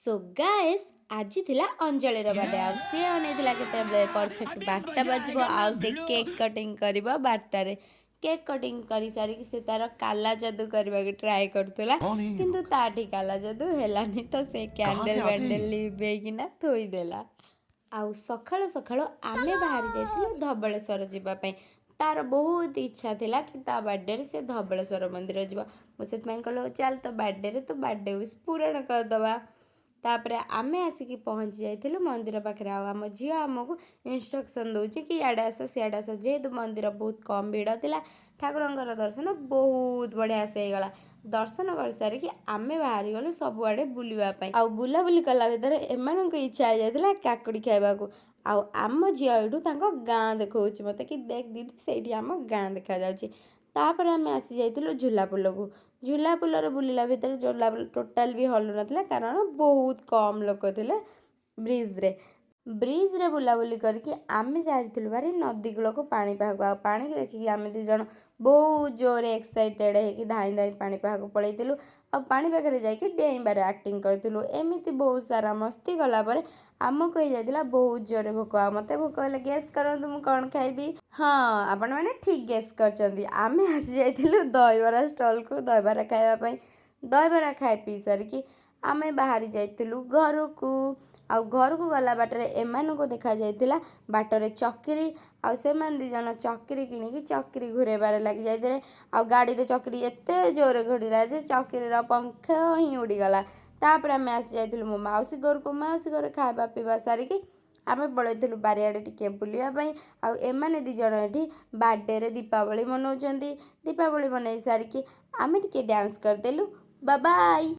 So guys आज थिला अंजलिर birthday आ सी अनेइथिला केते परफेक्ट 12टा बजबो आ से केक कटिंग करबो 12टा रे केक कटिंग करी सारी कि से तार काला जादू करबा के ट्राई करथुला कौन है ये किंतु लोग? ताठी काला जादू हेलानी तो से कहाँ से कैंडल आते हैं वैंडल ये? लिबेगिना थोई देला आउ सखाळो सखाळो आमे बाहरी जाइथिलु धबळेश्वर जिबा पई तार बहुत इच्छा थिला कि ता बर्थडे रे से धबळेश्वर मंदिर जिबा मो सेत में कहलो चल तो बर्थडे रे तो बर्थडे विश पूरण कर दवा तापर आमे आसिकी पहुँची जाइथिलु मंदिर पाखे आम झील आमको इंस्ट्रक्शन दौर कि इे आस सियाड़े आस जेहेतु मंदिर बहुत कम भिड़ था ठाकुर दर्शन बहुत बढ़िया से गला दर्शन कर सारिकी आमे बाहरी गलु सबुआड़े बुलवाई आ बुलाबुली कला भितर एम इच्छा हो जाता काकुड़ी खाइबाकू आम झील यू गाँ देखा मत कि देख दीदी से आम गाँ देखा तापर आम आसी जाइलु झूलापुल को झूलापुल बुलला भितर झूलापुल टोटाल भी हलु ना कारण बहुत कम लोक थे ब्रिज रे बुलाबुली करके आमे जाइलु भारी नदी कूल को पानी पाक पानी देखिकी आम दिज बहुत जोरे एक्साइटेड है धाई धाई पानी पाक पलैलु आ पानी पाखे जाकि डेइबार एक्टिंग करूँ एमती बहुत सारा मस्ती गलापर आमको हो जाता बहुत जोरे भोक आ मत भोक हेल्ले गेस करूँ मुझे कौन खाइबी हाँ आपण मैंने ठीक गेस कर आमे आसी जाइलु दहीबरा स्टल को दहीबरा खावाई दहीबरा खाई पी सारिकी आमे बाहरी जाइलु घर को आ घर को गला बाटर एमान को देखा जाइतिला बाटरे चक्री आ से दिजन चक्री किणिकी चक्री घूरेबार लगी जाते आ गाड़ी रे चक्री एते जोरे घूरीला जे चक्रीर पंख ही उड़ीगला तापर आम आसी जाइलु मो मौसी घर को मौसी घर खावा पीवा सारिकी आमे पलैलु बारियाड़े टिके बुलापाई आने दिज ये बर्थडे रे दीपावली मनाउछंती दीपावली मनई सारिकी आमे टिके डांस करदेलु बाय बाय।